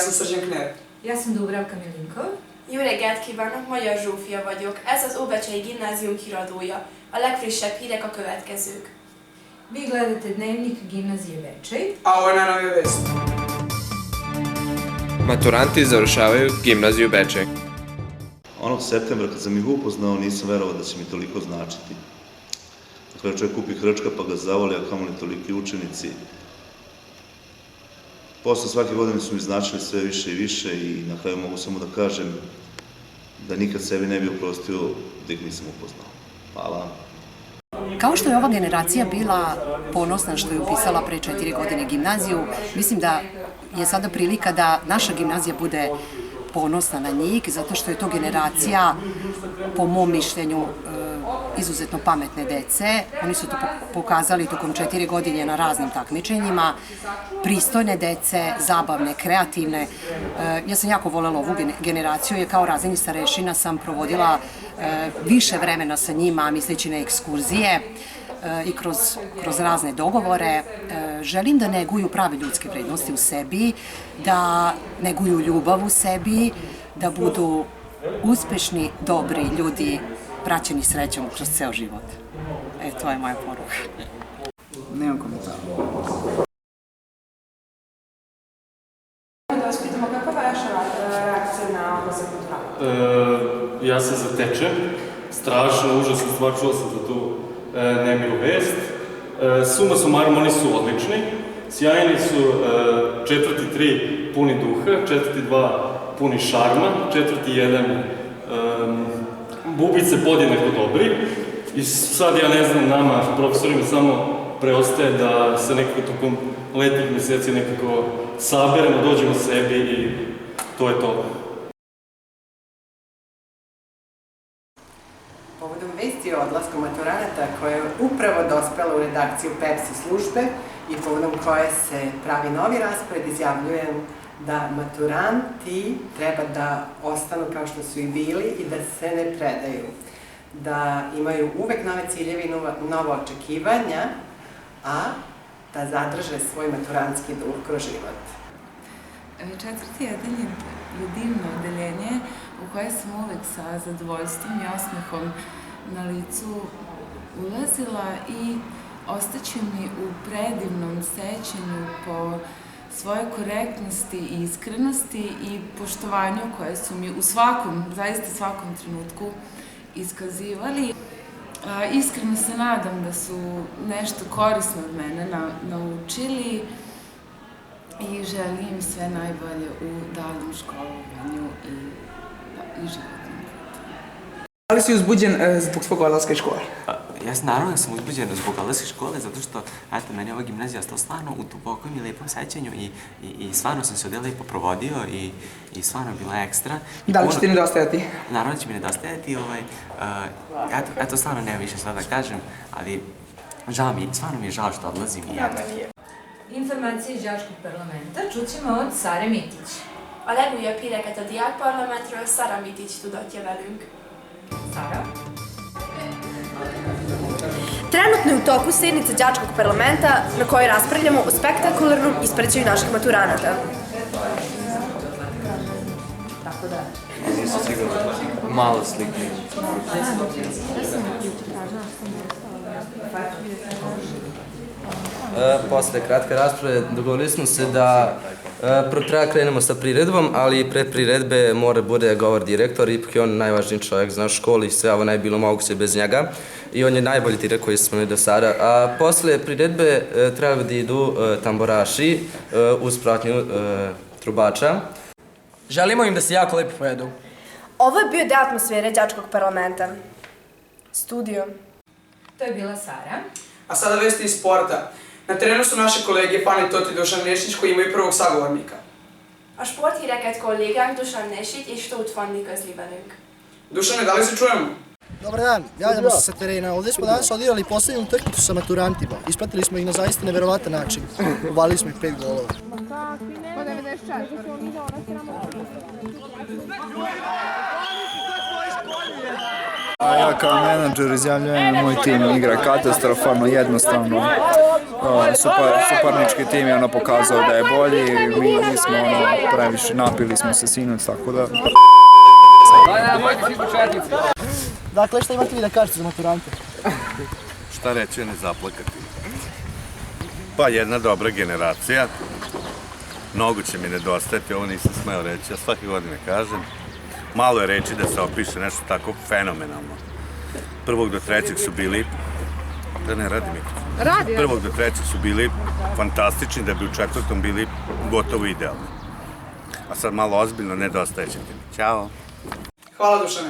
sam Srđan Kner. Ja sam Dubravka Milinkov. Jó reggelt kívánok, Magyar Zsófia vagyok. Ez az Óbecsei Gimnázium híradója. A legfrissebb hírek a következők. Vi gledate dnevnik Gimnazije Bečej. A ovo je najnovija vest. Maturanti završavaju Gimnaziju Bečej. Onog septembra kad sam ih upoznao nisam verovao da će mi toliko značiti. Dakle, čovjek kupi hrčka pa ga zavoli, a kamoli toliki učenici. Posle svake godine su mi značili sve više i više i na kraju mogu samo da kažem da nikad sebi ne bi oprostio da ih nisam upoznao. Hvala. Kao što je ova generacija bila ponosna što je upisala pre 4 godine gimnaziju, mislim da je sada prilika da naša gimnazija bude ponosna na njih, zato što je to generacija, po mom mišljenju, izuzetno pametne dece. Oni su to pokazali tokom 4 godine na raznim takmičenjima. Pristojne dece, zabavne, kreativne. Ja sam jako volela ovu generaciju jer kao razredni starešina sam provodila više vremena sa njima, misleći na ekskurzije i kroz razne dogovore. Želim da neguju prave ljudske vrednosti u sebi, da neguju ljubav u sebi, da budu uspešni, dobri ljudi, praćeni srećom kroz ceo život. To je moja poruka. Nemam komentara. Da vas pitamo, kakva je vaša reakcija na odlazak maturanta? Ja se zatečem. Strašno, užasna stvar, čuo sam za tu nemilu vest. Suma sumarum, oni su odlični. Sjajni su, četvrti 3 puni duha, četvrti 2 puni šarma, četvrti 1 bubice podjednako dobri. I sad ja ne znam, nama, profesorima, samo preostaje da se nekako tokom letnjih meseci nekako saberemo, dođemo sebi i to je to. Povodom vesti o odlasku maturanata koja je upravo dospela u redakciju PEPS službe i povodom koje se pravi novi raspored, izjavljujem da maturanti treba da ostanu kao što su i bili i da se ne predaju. Da imaju uvek nove ciljeve i nova očekivanja, a da zadrže svoj maturantski duh kroz život. Četvrti jedan je divno odeljenje u koje sam uvek sa zadovoljstvom i osmehom na licu ulazila i ostaće mi u predivnom sećanju po svoje korektnosti i iskrenosti i poštovanju koje su mi u svakom, zaista svakom trenutku iskazivali. Iskreno se nadam da su nešto korisno od mene naučili i želim im sve najbolje u daljem školovanju i životnom putu. Da li si uzbuđen zbog svog odlaska iz škole? Naravno da sam uzbuđen zbog odlaska iz škole, zato što, eto, meni ova gimnazija ostala stvarno u dubokom i lepom sećanju i stvarno sam se ovdje lepo provodio i stvarno je bila ekstra. Da li će ti nedostajati? Naravno će mi nedostajati, eto, stvarno nema više šta da kažem, ali stvarno mi je žao što odlazim i eto. Informacije iz đačkog parlamenta čućemo od Sare Mitić. A legújabb híreket a diákparlamentről Sara Mitić tudatja velünk. Sara? Trenutno je u toku sednica đačkog parlamenta na kojoj raspravljamo o spektakularnom ispraćaju naših maturanata. Tako da. Nisam sigurno. Malo slike. Posle kratke rasprave dogovorili smo se da prvo treba krenemo sa priredbom, ali pre priredbe mora bude govor direktor, ipak je on najvažniji čovjek za našu školu i sve ovo ne bi bilo moguće bez njega. I on je najbolji direkt koji smo imali do sada. A posle priredbe trebali da idu tamboraši uz pratnju trubača. Želimo im da se jako lepo povedu. Ovo je bio deo atmosfere đačkog parlamenta. Studio. To je bila Sara. A sada vesti iz sporta. Na terenu su naše kolege Fani Tot i Dušan Nešić koji imaju prvog sagovornika. A sporthíreket kollégánk Dušan Nešić i Tóth Fanni közli velünk. Dušane, da li se čujemo? Dobar dan, javljamo se sa terena. Ovdje smo danas odigrali poslednju utakmicu sa maturantima. Ispratili smo ih na zaista neverovatan način. Uvalili smo ih 5 golova. Po 94. A ja kao menadžer izjavljujem, moj tim igra katastrofalno, jednostavno. Suparnički tim je pokazao da je bolji, mi smo previše napili smo se sinoć, tako da... Dakle, šta imate vi da kažete za maturante? Šta reći je ne zaplakati. Pa jedna dobra generacija. Mnogo će mi nedostajati, ovo nisam smeo reći, ja svake godine kažem. Malo je reći da se opiše nešto tako fenomenalno. 1. do 3. su bili, da ne radi mikrofon. 1. do 3. su bili fantastični, da bi u 4. bili gotovo idealni. A sad malo ozbiljno, nedostaje ćete mi. Ćao. Hvala Dušane.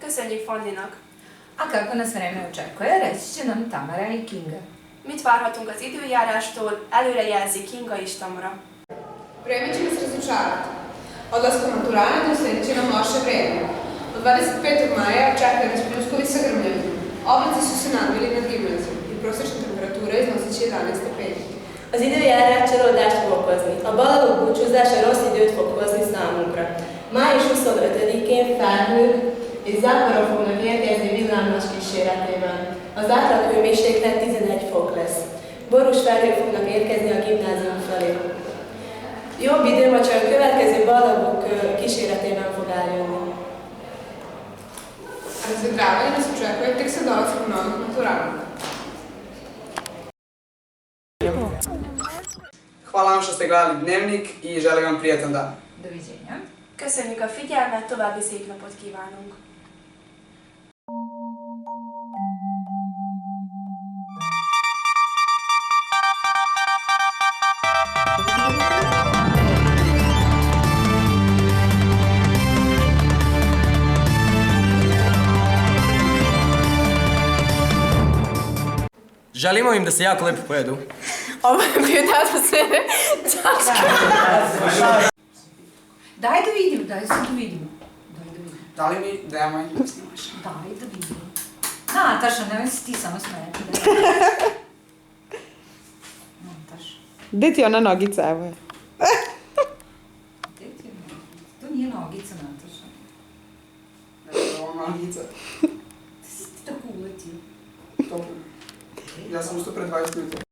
Köszönjük Fandinak! A kako nas vreme očekuje, reći će nam Tamara i Kinga. Mit várhatunk az időjárástól, előrejelzi Kinga és Tamara. Vreme će nas razočarati. Odlaskom maturana usledit će nam loše vreme. Od 25. maja čekaju nas pljuskovi sa grmljanjem. Oblaci su se nadvili nad gimnazijom i prosječna temperatura iznosit će 11 stepeni. Az időjárás csalódást fog okozni. A balagok búcsúzása rossz időt fog hozni számunkra. Május 25-én felhők és záporok fognak érkezni villámos kíséretében. Az átlaghőmérséklet 11 fok lesz. Borús felhők fognak érkezni a gimnázium felé. Jobb időmacsa a következő balagok kíséretében fog eljönni. Razvedravanje nas očekuje tek sa dolaskom novih maturana. Hvala vam što ste gledali Dnevnik i želim vam prijatan dan. Doviđenja. Köszönjük a figyelmet, további szép napot kívánunk! Želimo im da se jako lepo pojedu. Ovo je bio da atmosfere Đačka. Daj da vidimo, daj sad da vidimo. Da li mi demo i snimaš? Daj da vidimo. Nataša, nemoj se ti samo smeti. Nataša. Gde ti je ona nogica, evo je? Gde ti je nogica? To nije nogica, Nataša. Ovo nogica. Ti si ti tako uletio. Ja sam ustao pre 20 minuta.